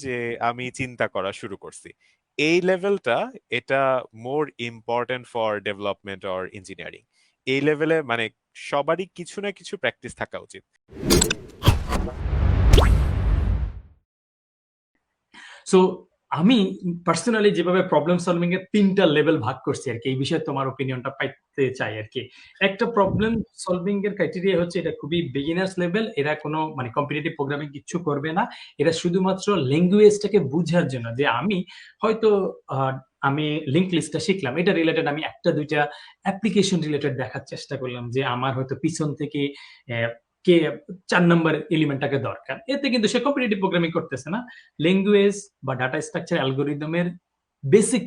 যে আমি চিন্তা করা শুরু করছি এই লেভেলটা, এটা more important for development or engineering. এই লেভেলে মানে সবারই কিছু না কিছু প্র্যাকটিস থাকা উচিত। সো আমি পার্সোনালি যেভাবে প্রবলেম সলভিং এর 3টা লেভেল ভাগ করছি আর কি, এই বিষয়ে তোমার ওপিনিয়নটা পাইতে চাই আর কি। একটা প্রবলেম সলভিং এর ক্রাইটেরিয়া হচ্ছে এটা খুবই বিগিনার্স লেভেল, এরা কোনো মানে কম্পিটিটিভ প্রোগ্রামিং কিচ্ছু করবে না, এটা শুধুমাত্র ল্যাঙ্গুয়েজটাকে বুঝার জন্য যে আমি হয়তো আহ, আমি লিঙ্ক লিস্টটা শিখলাম, এটা রিলেটেড আমি একটা দুইটা অ্যাপ্লিকেশন রিলেটেড দেখার চেষ্টা করলাম যে আমার হয়তো পিছন থেকে কে 4 নম্বর এলিমেন্টটাকে দরকার, এতে কিন্তু সে কম্পিটিটিভ প্রোগ্রামিং করতেছে না, ল্যাঙ্গুয়েজ বা ডাটা স্ট্রাকচার অ্যালগোরিদমের বেসিক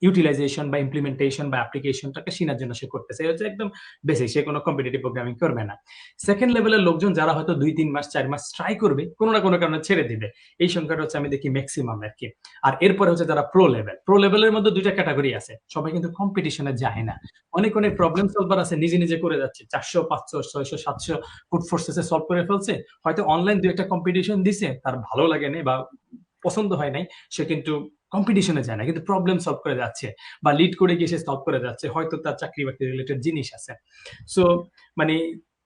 ইউটিলাইজেশন বা ইমপ্লিমেন্টেশন বা অ্যাপ্লিকেশনটাকে চেনার জন্য সে করতেছে, এটা হচ্ছে একদম বেসিক, সে কোনো কম্পিটিটিভ প্রোগ্রামিং করবে না। সেকেন্ড লেভেলের লোকজন যারা হয়তো 2-3 মাস 4 মাস ট্রাই করবে, কোনো না কোনো কারণে ছেড়ে দিবে, এই সংখ্যাটা হচ্ছে আমি দেখি ম্যাক্সিমাম আর কি। আর এরপরে হচ্ছে যারা প্রো লেভেলের মধ্যে দুইটা ক্যাটাগরি আছে, সবাই কিন্তু কম্পিটিশনে যায় না, অনেক অনেক প্রবলেম সলভার আছে নিজে নিজে করে যাচ্ছে, 400 500 600 700 কোড ফোর্সেসে সলভ করে ফেলছে, হয়তো অনলাইন দুই একটা কম্পিটিশন দিছে, তার ভালো লাগে নাই বা পছন্দ হয় নাই, সে কিন্তু কম্পিটিশনে যায় না, কিন্তু প্রবলেম সলভ করে যাচ্ছে বা লিড করে গিয়ে সে সলভ করে যাচ্ছে, হয়তো তার চাকরি বাকরি রিলেটেড জিনিস আছে। সো মানে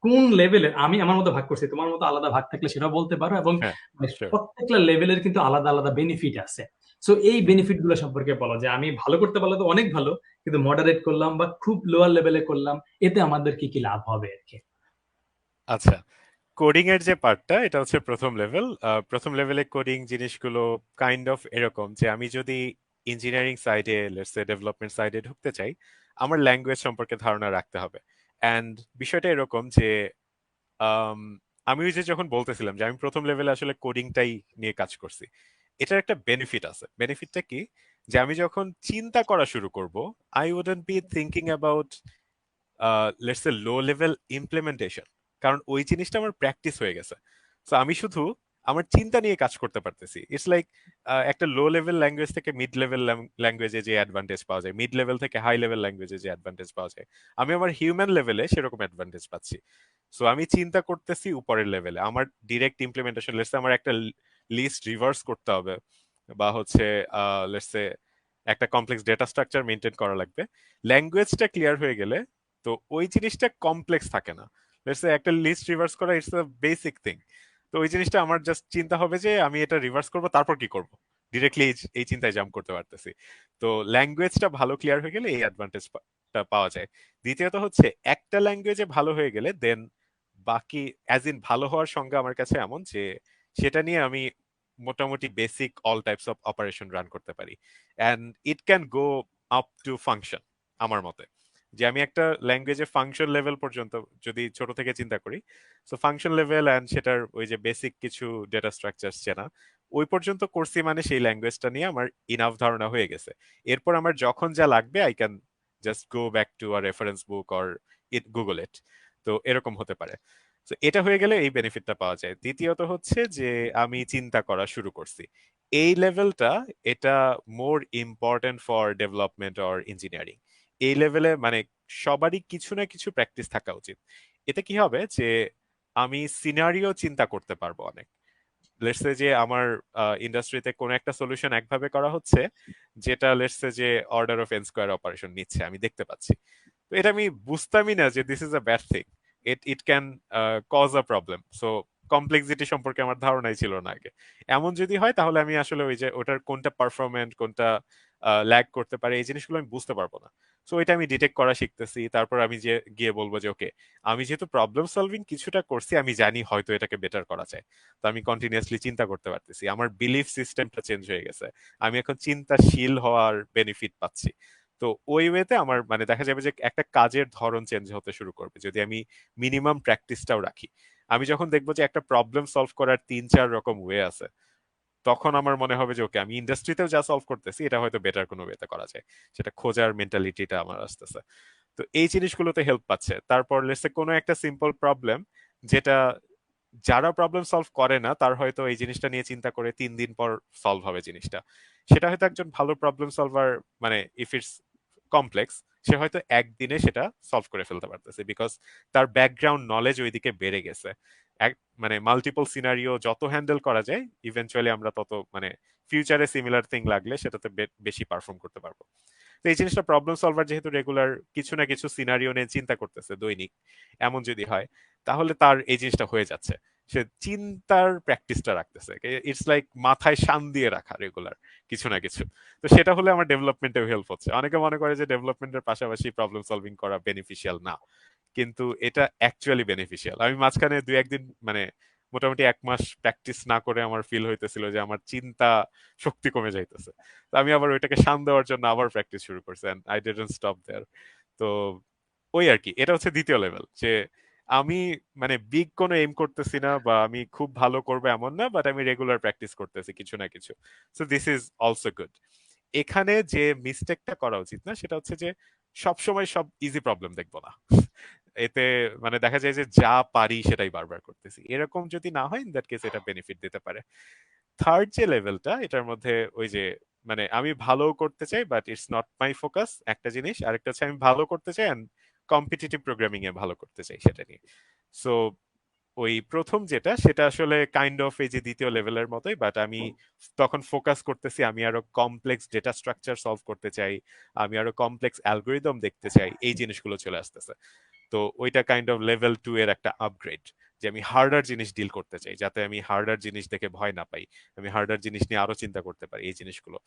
কোন লেভেলের, আমি আমার মতো ভাগ করছি, তোমার মতো আলাদা ভাগ থাকলে সেটাও বলতে পারো, এবং হ্যাঁ, মানে শিওর। প্রত্যেকটা লেভেলের কিন্তু আলাদা আলাদা বেনিফিট আছে। সো এই বেনিফিট গুলো সম্পর্কে বলো, যে আমি ভালো করতে পারলে তো অনেক ভালো, কিন্তু মডারেট করলাম বা খুব লোয়ার লেভেলে করলাম, এতে আমাদের কি কি লাভ হবে আর কি। আচ্ছা, কোডিং এর যে পার্টটা, এটা হচ্ছে প্রথম লেভেল। প্রথম লেভেলে কোডিং জিনিসগুলো কাইন্ড অফ এরকম যে আমি যদি ইঞ্জিনিয়ারিং সাইডে, লেটস সে ডেভেলপমেন্ট সাইডে ঢুকতে চাই, আমার ল্যাঙ্গুয়েজ সম্পর্কে ধারণা রাখতে হবে। অ্যান্ড বিষয়টা এরকম যে আম, আমি ওই যে যখন বলতেছিলাম যে আমি প্রথম লেভেলে আসলে কোডিংটাই নিয়ে কাজ করছি, এটার একটা বেনিফিট আছে। বেনিফিটটা কি? যে আমি যখন চিন্তা করা শুরু করব, I wouldn't be thinking about let's say low level implementation, কারণ ওই জিনিসটা আমার প্র্যাকটিস হয়ে গেছে। তো আমি শুধু আমার চিন্তা নিয়ে কাজ করতে পারতেছি। ইটস লাইক একটা লো লেভেল ল্যাঙ্গুয়েজ থেকে মিড লেভেল ল্যাঙ্গুয়েজে যে অ্যাডভান্টেজ পাওয়া যায়, মিড লেভেল থেকে হাই লেভেল ল্যাঙ্গুয়েজে যে অ্যাডভান্টেজ পাওয়া যায়, আমি আমার হিউম্যান লেভেলে সেরকম অ্যাডভান্টেজ পাচ্ছি। সো আমি চিন্তা করতেছি উপরের লেভেলে, আমার ডিরেক্ট ইমপ্লিমেন্টেশন, লেটস আমার একটা লিস্ট রিভার্স করতে হবে, বা হচ্ছে লেটস একটা কমপ্লেক্স ডেটা স্ট্রাকচার মেনটেন করা লাগবে। ল্যাঙ্গুয়েজটা ক্লিয়ার হয়ে গেলে তো ওই জিনিসটা কমপ্লেক্স থাকে না। লেটস সে একটা লিস্ট রিভার্স করা, ইটস আ বেসিক থিং। তো ওই জিনিসটা আমার জাস্ট চিন্তা হবে যে আমি এটা রিভার্স করব, তারপর কি করব, ডিরেক্টলি এই চিন্তায় জাম্প করতে পারতেছি। তো ল্যাঙ্গুয়েজটা ভালো ক্লিয়ার হয়ে গেলে এই অ্যাডভান্টেজটা পাওয়া যায়। দ্বিতীয়ত হচ্ছে একটা ল্যাঙ্গুয়েজে ভালো হয়ে গেলে দেন বাকি, অ্যাজ ইন ভালো হওয়ার সংজ্ঞা আমার কাছে এমন যে সেটা নিয়ে আমি মোটামুটি basic all types of operation run করতে পারি, and it can go up to function. আমার মতে যে আমি একটা ল্যাঙ্গুয়েজের ফাংশন লেভেল পর্যন্ত যদি ছোট থেকে চিন্তা করি, সো ফাংশন লেভেল অ্যান্ড সেটার ওই যে বেসিক কিছু ডেটা স্ট্রাকচার চেনা, ওই পর্যন্ত করছি মানে সেই ল্যাঙ্গুয়েজটা নিয়ে আমার ইনাফ ধারণা হয়ে গেছে। এরপর আমার যখন যা লাগবে I can just go back to a reference book or Google it. তো এরকম হতে পারে। তো এটা হয়ে গেলে এই বেনিফিটটা পাওয়া যায়। দ্বিতীয়ত হচ্ছে যে আমি চিন্তা করা শুরু করছি এই লেভেলটা, এটা more important for development or engineering. এই লেভেলে মানে সবারই কিছু না কিছু প্র্যাকটিস থাকা উচিত। এতে কি হবে যে আমি সিনারিও চিন্তা করতে পারবো অনেক। লেটস সে যে আমার ইন্ডাস্ট্রিতে কোন একটা সলিউশন একভাবে করা হচ্ছে, যেটা লেটস সে যে order of N square operation নিচ্ছে, আমি দেখতে পাচ্ছি। তো এটা আমি বুঝতামই না যে this is a bad thing, it it can cause a problem. So complexity সম্পর্কে আমার ধারণাই ছিল না আগে। এমন যদি হয় তাহলে আমি আসলে ওই যে ওটার কোনটা পারফরমেন্ট, কোনটা ল্যাগ করতে পারে, এই জিনিসগুলো আমি বুঝতে পারবো না। সো এটা আমি ডিটেক্ট করা শিখতেছি, তারপর আমি যে গিয়ে বলবো যে ওকে, আমি যেহেতু প্রবলেম সলভিং কিছুটা করছি, আমি জানি হয়তো এটাকে বেটার করা যায়। তো আমি কন্টিনিউয়াসলি চিন্তা করতে পারতেছি, আমার বিলিফ সিস্টেমটা চেঞ্জ হয়ে গেছে, আমি এখন চিন্তাশীল হওয়ার বেনিফিট পাচ্ছি। তো ওই ওয়েতে আমার মানে দেখা যাবে যে একটা কাজের ধরন চেঞ্জ হতে শুরু করবে যদি আমি মিনিমাম প্র্যাকটিসটাও রাখি। আমি যখন দেখবো যে একটা প্রবলেম সলভ করার 3-4 রকম ওয়ে আছে, তখন আমার মনে হবে যে ওকে, আমি ইন্ডাস্ট্রিতেও যা সলভ করতেছি এটা হয়তো বেটার কোনো ওয়েতে করা যায়। সেটা খোঁজার মেন্টালিটিটা আমার আসতেছে। তো এই জিনিসগুলোতে হেল্প পাচ্ছে। তারপর লেটস কোনো একটা সিম্পল প্রবলেম, যেটা যারা প্রবলেম সলভ করে না তার হয়তো এই জিনিসটা নিয়ে চিন্তা করে 3 দিন পর সলভ হবে জিনিসটা, সেটা হয়তো একজন ভালো প্রবলেম সলভার, মানে ইফ ইটস কমপ্লেক্স, সে হয়তো একদিনে সেটা সলভ করে ফেলতে পারতেছে, বিকজ তার ব্যাকগ্রাউন্ড নলেজ ওইদিকে বেড়ে গেছে। মানে মাল্টিপল সিনারিও যত হ্যান্ডেল করা যায় ইভেনচুয়ালি আমরা তত মানে ফিউচারে সিমিলার থিং লাগলে সেটাতে বেশি পারফর্ম করতে পারবো। তো এই জিনিসটা প্রবলেম সলভার যেহেতু রেগুলার কিছু না কিছু সিনারিও নিয়ে চিন্তা করতেছে দৈনিক, এমন যদি হয় তাহলে তার এই জিনিসটা হয়ে যাচ্ছে, সে চিন্তার প্র্যাকটিসটা রাখতেছে। ইটস লাইক মাথায় শান দিয়ে রাখা রেগুলার কিছু না কিছু। তো সেটা হলে আমার ডেভেলপমেন্টে হেল্প হচ্ছে। অনেকে মনে করে যে ডেভেলপমেন্টের পাশাপাশি প্রবলেম সলভিং করা বেনিফিশিয়াল না, কিন্তু এটা অ্যাকচুয়ালি বেনিফিশিয়াল। আমি মাঝখানে দুই একদিন মানে মোটামুটি 1 মাস প্র্যাকটিস না করে আমার ফিল হইতেছিল যে আমার চিন্তা শক্তি কমে যাইতেছে। তো আমি আবার ওইটাকে শান দেওয়ার জন্য আবার প্র্যাকটিস শুরু করছি, এন্ড আই ডিডন্ট স্টপ দেয়ার। তো ওই আর কি, এটা হচ্ছে দ্বিতীয় লেভেল, যে আমি মানে বিগ কোনো এম করতেছি না বা আমি খুব ভালো করবো এমন না, বাট আমি রেগুলার প্র্যাকটিস করতেছি কিছু না কিছু। So this is also good. এখানে যে মিস্টেকটা করা উচিত না সেটা হচ্ছে যে সব সময় সব ইজি প্রবলেম দেখবো না। এতে মানে দেখা যায় যে যা পারি সেটাই বারবার করতেছি, এরকম যদি না হয় ইন দ্যাট কেস এটা বেনিফিট দিতে পারে। থার্ড যে লেভেলটা, এটার মধ্যে ওই যে মানে আমি ভালো করতে চাই but it's not my focus একটা জিনিস, আরেকটা হচ্ছে আমি ভালো করতে চাই এন্ড কম্পিটিটিভ প্রোগ্রামিং এ ভালো করতে চাই সেটা নিয়ে। সো ওই প্রথম যেটা সেটা আসলে কাইন্ড অফ এই যে দ্বিতীয় লেভেলের মতোই, বাট আমি তখন ফোকাস করতেছি আমি আরো কমপ্লেক্স ডেটা স্ট্রাকচার সলভ করতে চাই, আমি আরো কমপ্লেক্স অ্যালগোরিদম দেখতে চাই, এই জিনিসগুলো চলে আসতেছে। তো ওইটা কাইন্ড অফ লেভেল 2 এর একটা আপগ্রেড, যে আমি হার্ডার জিনিস ডিল করতে চাই যাতে আমি হার্ডার জিনিস দেখে ভয় না পাই, আমি হার্ডার জিনিস নিয়ে আরো চিন্তা করতে পারি, এই জিনিসগুলো।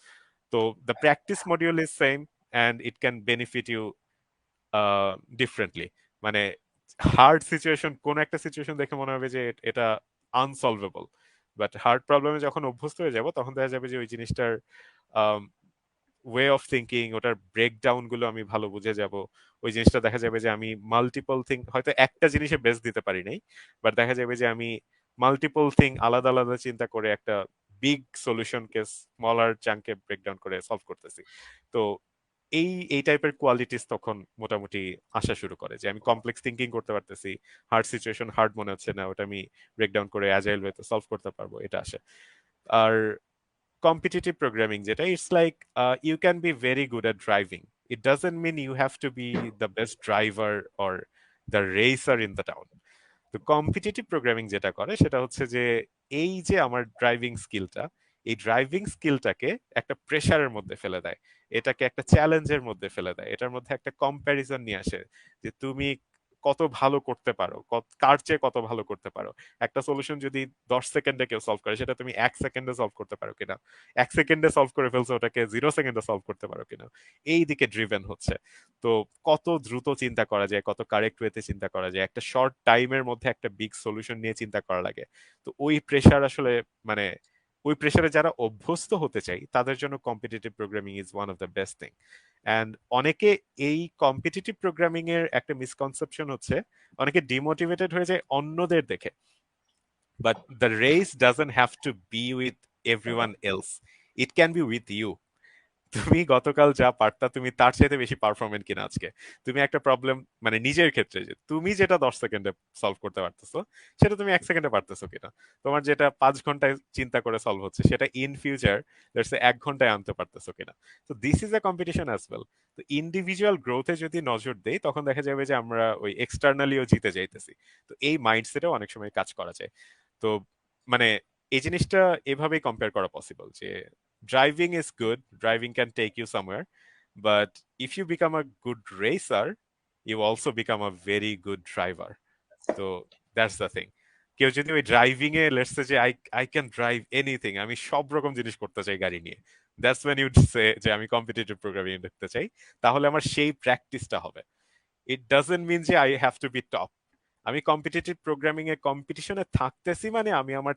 তো the practice module is same and it can benefit you differently. মানে হার্ড সিচুয়েশন, কোন একটা সিচুয়েশন দেখে মনে হবে যে এটা আনসলভেবল, বাট হার্ড প্রবলেমে যখন অভ্যস্ত হয়ে যাব তখন দেখা যাবে যে ওই জিনিসটার ওয়ে অফ থিঙ্কিং, ওটার ব্রেকডাউন গুলো আমি ভালো বুঝে যাব। ওই জিনিসটা দেখা যাবে যে আমি মাল্টিপল থিং হয়তো একটা জিনিসে বেস দিতে পারি নাই, বাট দেখা যাবে যে আমি মাল্টিপল থিং আলাদা আলাদা চিন্তা করে একটা বিগ সলিউশনকে স্মলার চাঙ্কে ব্রেকডাউন করে সলভ করতেছি। তো এই টাইপের কোয়ালিটিস তখন মোটামুটি আসা শুরু করে, যে আমি কমপ্লেক্স থিঙ্কিং করতে পারতেছি, হার্ড সিচুয়েশন হার্ড মনে হচ্ছে না, ওটা আমি ব্রেকডাউন করে অ্যাজাইল ওয়েতে সলভ করতে পারবো, এটা আসে। আর competitive programming যেটা, it's like you can be very good at driving, it doesn't mean you have to be the best driver or the racer in the town। তো কম্পিটিটিভ প্রোগ্রামিং যেটা করে সেটা হচ্ছে যে এই যে আমার ড্রাইভিং স্কিলটা, এই ড্রাইভিং স্কিলটাকে একটা প্রেসারের মধ্যে ফেলে দেয়, এটাকে একটা চ্যালেঞ্জের মধ্যে ফেলে দেয়, এটার মধ্যে একটা কম্প্যারিজন নিয়ে আসে যে তুমি কত ভালো করতে পারো, কার চেয়ে কত ভালো করতে পারো। একটা সলিউশন যদি 10 সেকেন্ডে কেউ সলভ করে সেটা তুমি 1 সেকেন্ডে সলভ করতে পারো কিনা, 1 সেকেন্ডে সলভ করে ফেলছো ওটাকে 0 সেকেন্ডে সলভ করতে পারো কিনা, এই দিকে ড্রিভেন হচ্ছে। তো কত দ্রুত চিন্তা করা যায়, কত কারেক্ট ওয়েতে চিন্তা করা যায়, একটা শর্ট টাইমের মধ্যে একটা বিগ সলিউশন নিয়ে চিন্তা করা লাগে। তো ওই প্রেশার আসলে মানে ওই প্রেশারে যারা অভ্যস্ত হতে চাই তাদের জন্য competitive programming is one of the best thing. And অনেকে এই কম্পিটিটিভ প্রোগ্রামিং এর একটা মিসকনসেপশন হচ্ছে অনেকে ডিমোটিভেটেড হয়ে যায় অন্যদের দেখে, but the race doesn't have to be with everyone else, it can be with you. তুমি গতকাল যা পারতা তুমি তার চাইতে বেশি পারফরমেন্ট কিনা আজকে। তুমি একটা প্রবলেম মানে নিজের ক্ষেত্রে যে তুমি যেটা 10 সেকেন্ডে সলভ করতে পারতেছো সেটা তুমি 1 সেকেন্ডে পারতেছো কিনা, তোমার যেটা 5 ঘন্টায় চিন্তা করে সলভ হচ্ছে সেটা ইন ফিউচার লেটস সে 1 ঘন্টায় আনতে পারতেছো কিনা। তো this is a competition as well. তো ইন্ডিভিজুয়াল গ্রোথে যদি নজর দেই তখন দেখা যাবে যে আমরা ওই এক্সটার্নালিও জিতে যাইতেছি। তো এই মাইন্ডসেটেও অনেক সময় কাজ করা যায়। তো মানে এই জিনিসটা এভাবেই কম্পেয়ার করা পসিবল যে driving is good, driving can take you somewhere, but if you become a good racer you also become a very good driver। তো দ্যাটস দ্য থিং। কেউ যদি ওই ড্রাইভিং এ লেটস সে যে I I can drive anything, আমি সব রকম জিনিস করতে চাই গাড়ি নিয়ে, দ্যাটস ওয়েন ইউড সে যে আমি কম্পিটিটিভ প্রোগ্রামিং দেখতে চাই, তাহলে আমার সেই প্র্যাকটিসটা হবে। ইট ডাজন্ট মিন যে I have to be top. আমি কম্পিটিটিভ প্রোগ্রামিং এ কম্পিটিশনে থাকতেছি মানে আমি আমার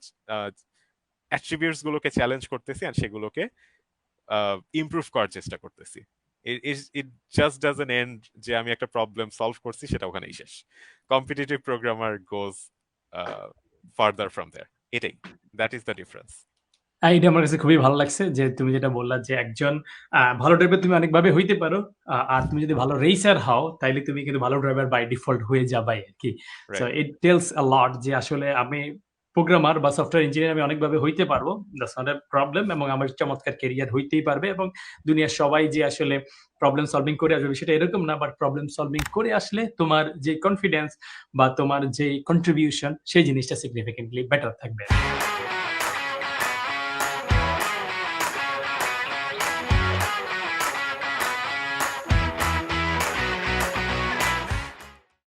অ্যাট্রিবিউটস গুলোকে চ্যালেঞ্জ করতেছি আর সেগুলোকে ইমপ্রুভ করার চেষ্টা করতেছি। ইট জাস্ট ডাজন্ট এন্ড যে আমি একটা প্রবলেম সলভ করছি সেটা ওখানেই শেষ। Competitive programmer goes further from there. এটাই, দ্যাট ইজ দ্য ডিফারেন্স। এটা আমার কাছে খুবই ভালো লাগছে যে তুমি যেটা বললা যে একজন ভালো ড্রাইভার তুমি অনেকভাবে হইতে পারো। আর তুমি যদি ভালো রেসার হও তাইলে তুমি কিন্তু ভালো ড্রাইভার বাই ডিফল্ট হয়ে যাবাই আরকি। So right. ইট টেলস আ লট যে আসলে আমি প্রোগ্রামার বা সফটওয়্যার ইঞ্জিনিয়ার আমি অনেকভাবে হইতে পারবো, দ্যাটস নট এ প্রবলেম, এবং আমার চমৎকার ক্যারিয়ার হইতেই পারবে, এবং দুনিয়ার সবাই যে আসলে প্রবলেম সলভিং করে আসবে সেটা এরকম না, বাট প্রবলেম সলভিং করে আসলে তোমার যে কনফিডেন্স বা তোমার যে কন্ট্রিবিউশন সেই জিনিসটা সিগনিফিকেন্টলি বেটার থাকবে।